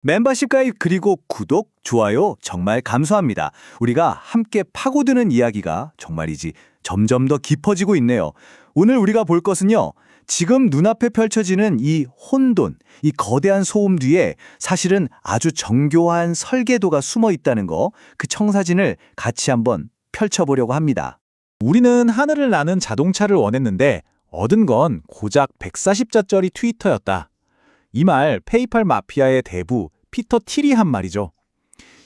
멤버십 가입 그리고 구독, 좋아요 정말 감사합니다. 우리가 함께 파고드는 이야기가 정말이지 점점 더 깊어지고 있네요. 오늘 우리가 볼 것은요. 지금 눈앞에 펼쳐지는 이 혼돈, 이 거대한 소음 뒤에 사실은 아주 정교한 설계도가 숨어 있다는 거, 그 청사진을 같이 한번 펼쳐보려고 합니다. 우리는 하늘을 나는 자동차를 원했는데 얻은 건 고작 140자짜리 트위터였다. 이 말 페이팔 마피아의 대부 피터 틸이 한 말이죠.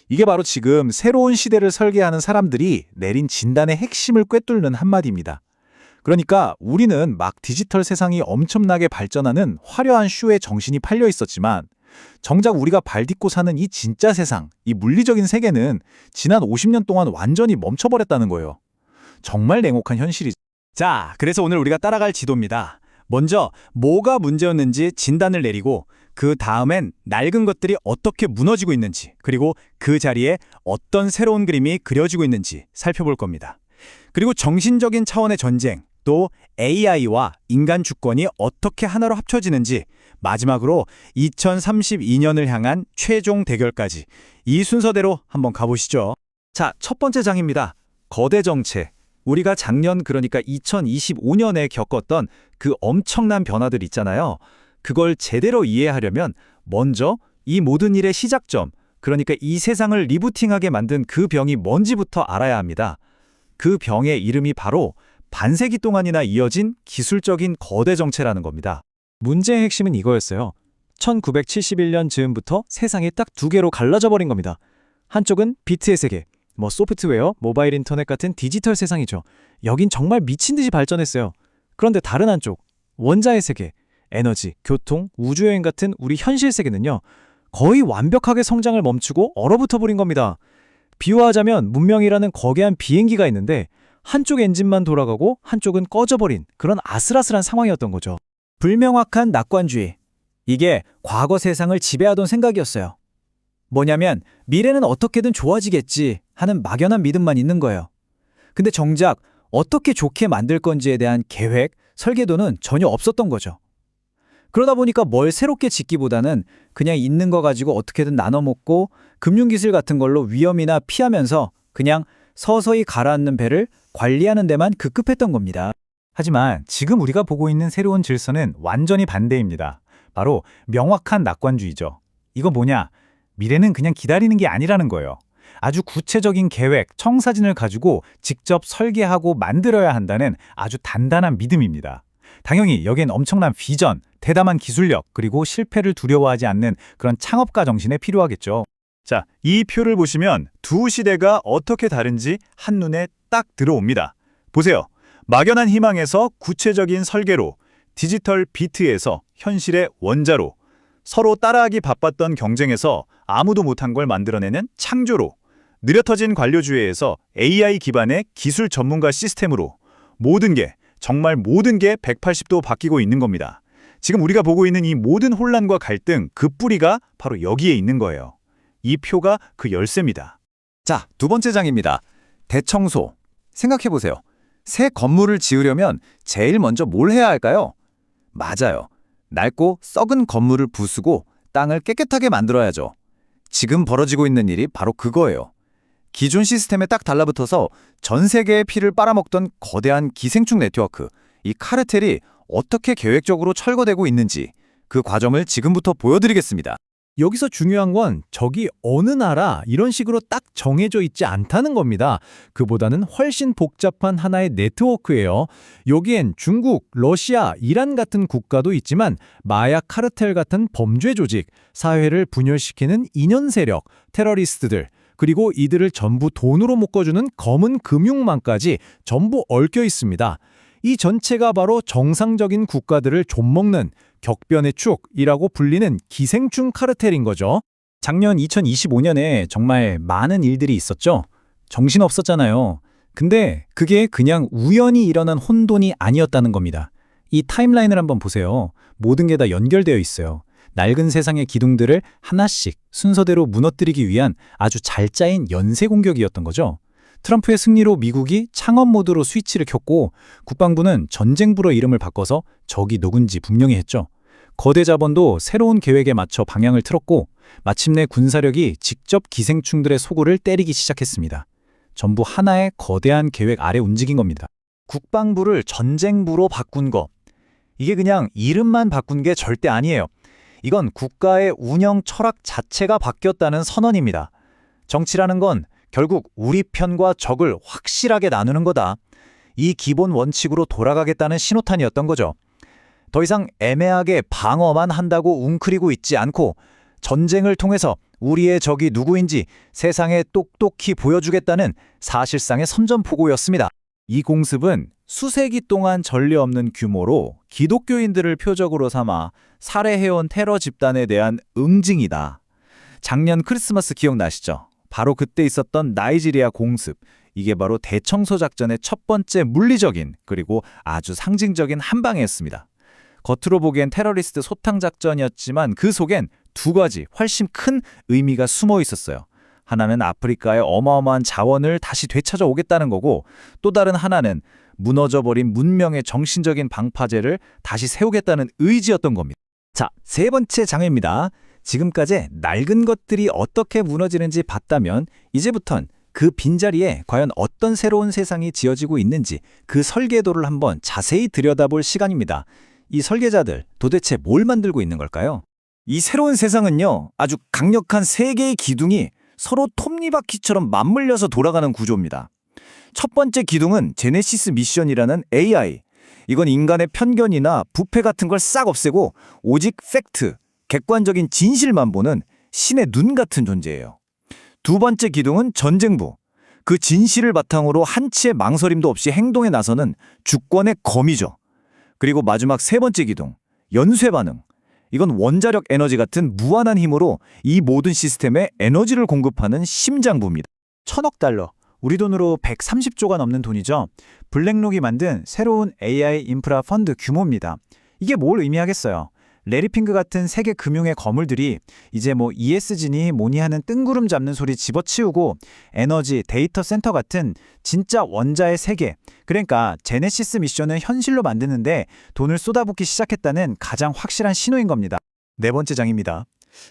이게 바로 지금 새로운 시대를 설계하는 사람들이 내린 진단의 핵심을 꿰뚫는 한마디입니다. 그러니까 우리는 막 디지털 세상이 엄청나게 발전하는 화려한 쇼에 정신이 팔려 있었지만 정작 우리가 발 딛고 사는 이 진짜 세상, 이 물리적인 세계는 지난 50년 동안 완전히 멈춰버렸다는 거예요. 정말 냉혹한 현실이죠. 자, 그래서 오늘 우리가 따라갈 지도입니다. 먼저 뭐가 문제였는지 진단을 내리고 그 다음엔 낡은 것들이 어떻게 무너지고 있는지 그리고 그 자리에 어떤 새로운 그림이 그려지고 있는지 살펴볼 겁니다. 그리고 정신적인 차원의 전쟁, 또 AI와 인간 주권이 어떻게 하나로 합쳐지는지 마지막으로 2032년을 향한 최종 대결까지 이 순서대로 한번 가보시죠. 자, 첫 번째 장입니다. 거대 정체. 우리가 작년 그러니까 2025년에 겪었던 그 엄청난 변화들 있잖아요. 그걸 제대로 이해하려면 먼저 이 모든 일의 시작점, 그러니까 이 세상을 리부팅하게 만든 그 병이 뭔지부터 알아야 합니다. 그 병의 이름이 바로 반세기 동안이나 이어진 기술적인 거대 정체라는 겁니다. 문제의 핵심은 이거였어요. 1971년 즈음부터 세상이 딱 두 개로 갈라져 버린 겁니다. 한쪽은 비트의 세계, 소프트웨어, 모바일 인터넷 같은 디지털 세상이죠. 여긴 정말 미친 듯이 발전했어요. 그런데 다른 한쪽, 원자의 세계, 에너지, 교통, 우주여행 같은 우리 현실 세계는요. 거의 완벽하게 성장을 멈추고 얼어붙어 버린 겁니다. 비유하자면 문명이라는 거대한 비행기가 있는데 한쪽 엔진만 돌아가고 한쪽은 꺼져버린 그런 아슬아슬한 상황이었던 거죠. 불명확한 낙관주의. 이게 과거 세상을 지배하던 생각이었어요. 뭐냐면 미래는 어떻게든 좋아지겠지 하는 막연한 믿음만 있는 거예요. 근데 정작 어떻게 좋게 만들 건지에 대한 계획, 설계도는 전혀 없었던 거죠. 그러다 보니까 뭘 새롭게 짓기보다는 그냥 있는 거 가지고 어떻게든 나눠 먹고 금융기술 같은 걸로 위험이나 피하면서 그냥 서서히 가라앉는 배를 관리하는 데만 급급했던 겁니다. 하지만 지금 우리가 보고 있는 새로운 질서는 완전히 반대입니다. 바로 명확한 낙관주의죠. 이거 뭐냐? 미래는 그냥 기다리는 게 아니라는 거예요. 아주 구체적인 계획, 청사진을 가지고 직접 설계하고 만들어야 한다는 아주 단단한 믿음입니다. 당연히 여기엔 엄청난 비전, 대담한 기술력, 그리고 실패를 두려워하지 않는 그런 창업가 정신이 필요하겠죠. 자, 이 표를 보시면 두 시대가 어떻게 다른지 한눈에 딱 들어옵니다. 보세요. 막연한 희망에서 구체적인 설계로, 디지털 비트에서 현실의 원자로, 서로 따라하기 바빴던 경쟁에서 아무도 못한 걸 만들어내는 창조로, 느려터진 관료주의에서 AI 기반의 기술 전문가 시스템으로 모든 게, 정말 모든 게 180도 바뀌고 있는 겁니다. 지금 우리가 보고 있는 이 모든 혼란과 갈등, 그 뿌리가 바로 여기에 있는 거예요. 이 표가 그 열쇠입니다. 자, 두 번째 장입니다. 대청소. 생각해보세요. 새 건물을 지으려면 제일 먼저 뭘 해야 할까요? 맞아요. 낡고 썩은 건물을 부수고 땅을 깨끗하게 만들어야죠. 지금 벌어지고 있는 일이 바로 그거예요. 기존 시스템에 딱 달라붙어서 전 세계의 피를 빨아먹던 거대한 기생충 네트워크, 이 카르텔이 어떻게 계획적으로 철거되고 있는지 그 과정을 지금부터 보여드리겠습니다. 여기서 중요한 건 저기 어느 나라 이런 식으로 딱 정해져 있지 않다는 겁니다. 그보다는 훨씬 복잡한 하나의 네트워크예요. 여기엔 중국, 러시아, 이란 같은 국가도 있지만 마약 카르텔 같은 범죄 조직, 사회를 분열시키는 이념 세력, 테러리스트들, 그리고 이들을 전부 돈으로 묶어주는 검은 금융망까지 전부 얽혀 있습니다. 이 전체가 바로 정상적인 국가들을 좀먹는 격변의 축이라고 불리는 기생충 카르텔인 거죠. 작년 2025년에 정말 많은 일들이 있었죠. 정신없었잖아요. 근데 그게 그냥 우연히 일어난 혼돈이 아니었다는 겁니다. 이 타임라인을 한번 보세요. 모든 게 다 연결되어 있어요. 낡은 세상의 기둥들을 하나씩 순서대로 무너뜨리기 위한 아주 잘 짜인 연쇄 공격이었던 거죠. 트럼프의 승리로 미국이 창업 모드로 스위치를 켰고 국방부는 전쟁부로 이름을 바꿔서 적이 누군지 분명히 했죠. 거대 자본도 새로운 계획에 맞춰 방향을 틀었고 마침내 군사력이 직접 기생충들의 소굴을 때리기 시작했습니다. 전부 하나의 거대한 계획 아래 움직인 겁니다. 국방부를 전쟁부로 바꾼 거. 이게 그냥 이름만 바꾼 게 절대 아니에요. 이건 국가의 운영 철학 자체가 바뀌었다는 선언입니다. 정치라는 건 결국 우리 편과 적을 확실하게 나누는 거다. 이 기본 원칙으로 돌아가겠다는 신호탄이었던 거죠. 더 이상 애매하게 방어만 한다고 웅크리고 있지 않고 전쟁을 통해서 우리의 적이 누구인지 세상에 똑똑히 보여주겠다는 사실상의 선전포고였습니다. 이 공습은 수세기 동안 전례 없는 규모로 기독교인들을 표적으로 삼아 살해해온 테러 집단에 대한 응징이다. 작년 크리스마스 기억나시죠? 바로 그때 있었던 나이지리아 공습. 이게 바로 대청소 작전의 첫 번째 물리적인 그리고 아주 상징적인 한 방이었습니다. 겉으로 보기엔 테러리스트 소탕 작전이었지만 그 속엔 두 가지 훨씬 큰 의미가 숨어 있었어요. 하나는 아프리카의 어마어마한 자원을 다시 되찾아오겠다는 거고 또 다른 하나는 무너져버린 문명의 정신적인 방파제를 다시 세우겠다는 의지였던 겁니다. 자, 세 번째 장애입니다. 지금까지 낡은 것들이 어떻게 무너지는지 봤다면 이제부턴 그 빈자리에 과연 어떤 새로운 세상이 지어지고 있는지 그 설계도를 한번 자세히 들여다볼 시간입니다. 이 설계자들 도대체 뭘 만들고 있는 걸까요? 이 새로운 세상은요, 아주 강력한 세 개의 기둥이 서로 톱니바퀴처럼 맞물려서 돌아가는 구조입니다. 첫 번째 기둥은 제네시스 미션이라는 AI. 이건 인간의 편견이나 부패 같은 걸 싹 없애고 오직 팩트, 객관적인 진실만 보는 신의 눈 같은 존재예요. 두 번째 기둥은 전쟁부. 그 진실을 바탕으로 한치의 망설임도 없이 행동에 나서는 주권의 검이죠. 그리고 마지막 세 번째 기둥, 연쇄 반응. 이건 원자력 에너지 같은 무한한 힘으로 이 모든 시스템에 에너지를 공급하는 심장부입니다. 1,000억 달러, 우리 돈으로 130조가 넘는 돈이죠. 블랙록이 만든 새로운 AI 인프라 펀드 규모입니다. 이게 뭘 의미하겠어요? 레리핑크 같은 세계 금융의 거물들이 이제 뭐 ESG니 뭐니 하는 뜬구름 잡는 소리 집어치우고 에너지, 데이터 센터 같은 진짜 원자의 세계, 그러니까 제네시스 미션을 현실로 만드는데 돈을 쏟아붓기 시작했다는 가장 확실한 신호인 겁니다. 네 번째 장입니다.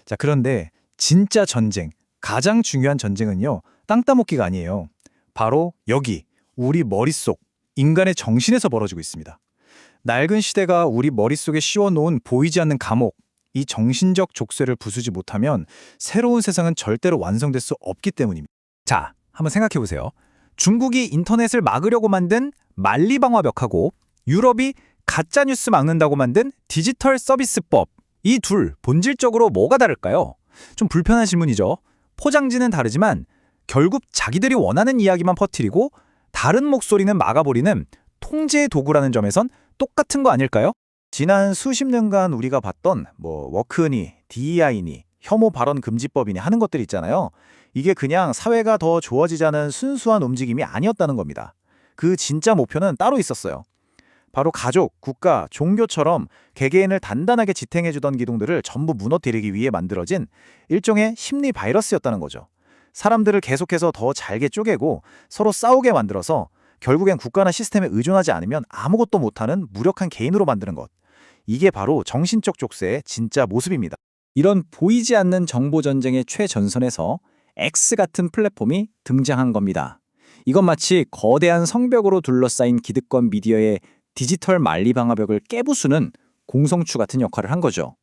자, 그런데 진짜 전쟁, 가장 중요한 전쟁은요, 땅 따먹기가 아니에요. 바로 여기, 우리 머릿속, 인간의 정신에서 벌어지고 있습니다. 낡은 시대가 우리 머릿속에 씌워놓은 보이지 않는 감옥, 이 정신적 족쇄를 부수지 못하면 새로운 세상은 절대로 완성될 수 없기 때문입니다. 자, 한번 생각해보세요. 중국이 인터넷을 막으려고 만든 만리방화벽하고 유럽이 가짜뉴스 막는다고 만든 디지털 서비스법. 이 둘 본질적으로 뭐가 다를까요? 좀 불편한 질문이죠. 포장지는 다르지만 결국 자기들이 원하는 이야기만 퍼뜨리고 다른 목소리는 막아버리는 통제의 도구라는 점에선 똑같은 거 아닐까요? 지난 수십 년간 우리가 봤던 워크니, DEI니, 혐오 발언 금지법이니 하는 것들 있잖아요. 이게 그냥 사회가 더 좋아지자는 순수한 움직임이 아니었다는 겁니다. 그 진짜 목표는 따로 있었어요. 바로 가족, 국가, 종교처럼 개개인을 단단하게 지탱해주던 기둥들을 전부 무너뜨리기 위해 만들어진 일종의 심리 바이러스였다는 거죠. 사람들을 계속해서 더 잘게 쪼개고 서로 싸우게 만들어서 결국엔 국가나 시스템에 의존하지 않으면 아무것도 못하는 무력한 개인으로 만드는 것. 이게 바로 정신적 족쇄의 진짜 모습입니다. 이런 보이지 않는 정보전쟁의 최전선에서 X 같은 플랫폼이 등장한 겁니다. 이건 마치 거대한 성벽으로 둘러싸인 기득권 미디어의 디지털 만리방화벽을 깨부수는 공성추 같은 역할을 한 거죠.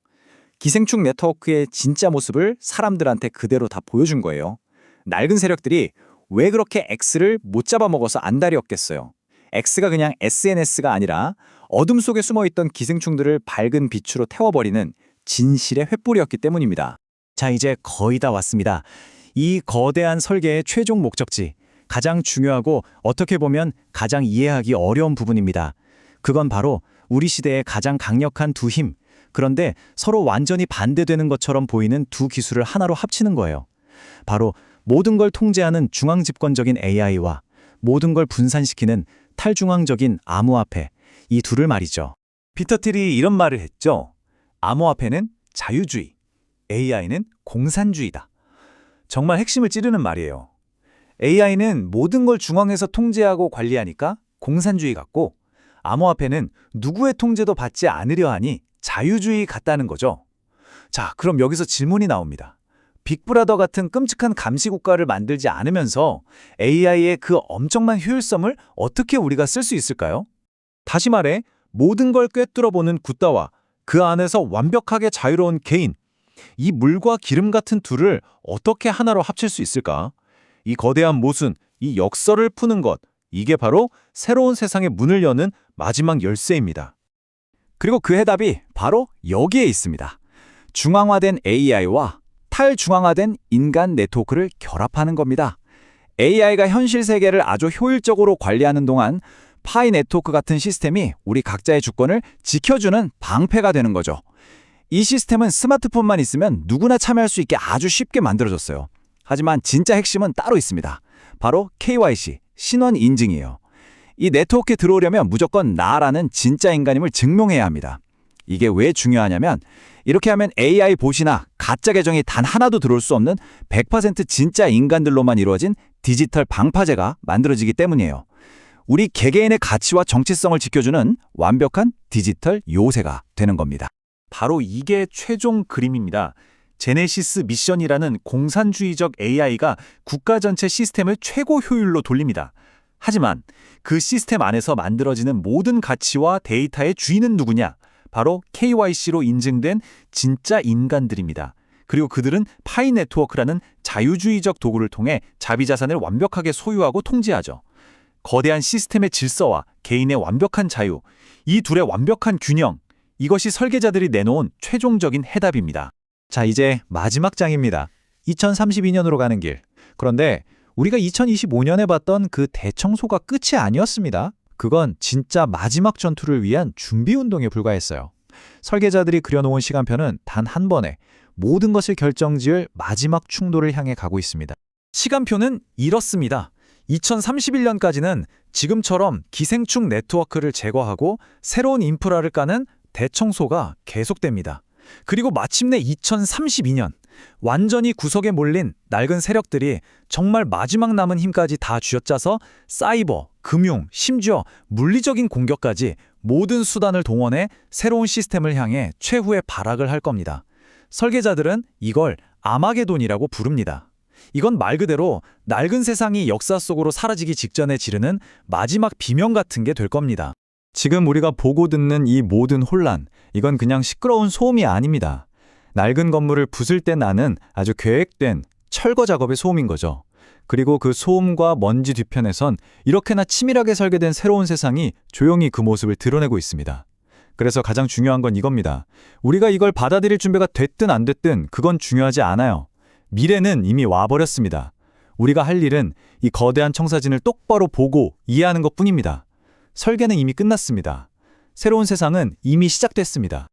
기생충 네트워크의 진짜 모습을 사람들한테 그대로 다 보여준 거예요. 낡은 세력들이 왜 그렇게 X를 못 잡아먹어서 안달이었겠어요. X가 그냥 SNS가 아니라 어둠 속에 숨어있던 기생충들을 밝은 빛으로 태워버리는 진실의 횃불이었기 때문입니다. 자, 이제 거의 다 왔습니다. 이 거대한 설계의 최종 목적지, 가장 중요하고 어떻게 보면 가장 이해하기 어려운 부분입니다. 그건 바로 우리 시대의 가장 강력한 두 힘, 그런데 서로 완전히 반대되는 것처럼 보이는 두 기술을 하나로 합치는 거예요. 바로 모든 걸 통제하는 중앙집권적인 AI와 모든 걸 분산시키는 탈중앙적인 암호화폐, 이 둘을 말이죠. 피터 틸이 이런 말을 했죠. 암호화폐는 자유주의, AI는 공산주의다. 정말 핵심을 찌르는 말이에요. AI는 모든 걸 중앙에서 통제하고 관리하니까 공산주의 같고, 암호화폐는 누구의 통제도 받지 않으려 하니 자유주의 같다는 거죠. 자, 그럼 여기서 질문이 나옵니다. 빅브라더 같은 끔찍한 감시 국가를 만들지 않으면서 AI의 그 엄청난 효율성을 어떻게 우리가 쓸 수 있을까요? 다시 말해 모든 걸 꿰뚫어보는 굿다와 그 안에서 완벽하게 자유로운 개인, 이 물과 기름 같은 둘을 어떻게 하나로 합칠 수 있을까? 이 거대한 모순, 이 역설을 푸는 것, 이게 바로 새로운 세상의 문을 여는 마지막 열쇠입니다. 그리고 그 해답이 바로 여기에 있습니다. 중앙화된 AI와 탈중앙화된 인간 네트워크를 결합하는 겁니다. AI가 현실 세계를 아주 효율적으로 관리하는 동안 파이 네트워크 같은 시스템이 우리 각자의 주권을 지켜주는 방패가 되는 거죠. 이 시스템은 스마트폰만 있으면 누구나 참여할 수 있게 아주 쉽게 만들어졌어요. 하지만 진짜 핵심은 따로 있습니다. 바로 KYC, 신원 인증이에요. 이 네트워크에 들어오려면 무조건 나라는 진짜 인간임을 증명해야 합니다. 이게 왜 중요하냐면 이렇게 하면 AI 봇이나 가짜 계정이 단 하나도 들어올 수 없는 100% 진짜 인간들로만 이루어진 디지털 방파제가 만들어지기 때문이에요. 우리 개개인의 가치와 정체성을 지켜주는 완벽한 디지털 요새가 되는 겁니다. 바로 이게 최종 그림입니다. 제네시스 미션이라는 공산주의적 AI가 국가 전체 시스템을 최고 효율로 돌립니다. 하지만 그 시스템 안에서 만들어지는 모든 가치와 데이터의 주인은 누구냐? 바로 KYC로 인증된 진짜 인간들입니다. 그리고 그들은 파이 네트워크라는 자유주의적 도구를 통해 자비 자산을 완벽하게 소유하고 통제하죠. 거대한 시스템의 질서와 개인의 완벽한 자유, 이 둘의 완벽한 균형, 이것이 설계자들이 내놓은 최종적인 해답입니다. 자, 이제 마지막 장입니다. 2032년으로 가는 길. 그런데 우리가 2025년에 봤던 그 대청소가 끝이 아니었습니다. 그건 진짜 마지막 전투를 위한 준비 운동에 불과했어요. 설계자들이 그려놓은 시간표는 단 한 번에 모든 것을 결정지을 마지막 충돌을 향해 가고 있습니다. 시간표는 이렇습니다. 2031년까지는 지금처럼 기생충 네트워크를 제거하고 새로운 인프라를 까는 대청소가 계속됩니다. 그리고 마침내 2032년, 완전히 구석에 몰린 낡은 세력들이 정말 마지막 남은 힘까지 다 쥐어짜서 사이버, 금융, 심지어 물리적인 공격까지 모든 수단을 동원해 새로운 시스템을 향해 최후의 발악을 할 겁니다. 설계자들은 이걸 아마게돈이라고 부릅니다. 이건 말 그대로 낡은 세상이 역사 속으로 사라지기 직전에 지르는 마지막 비명 같은 게 될 겁니다. 지금 우리가 보고 듣는 이 모든 혼란, 이건 그냥 시끄러운 소음이 아닙니다. 낡은 건물을 부술 때 나는 아주 계획된 철거 작업의 소음인 거죠. 그리고 그 소음과 먼지 뒤편에선 이렇게나 치밀하게 설계된 새로운 세상이 조용히 그 모습을 드러내고 있습니다. 그래서 가장 중요한 건 이겁니다. 우리가 이걸 받아들일 준비가 됐든 안 됐든 그건 중요하지 않아요. 미래는 이미 와버렸습니다. 우리가 할 일은 이 거대한 청사진을 똑바로 보고 이해하는 것뿐입니다. 설계는 이미 끝났습니다. 새로운 세상은 이미 시작됐습니다.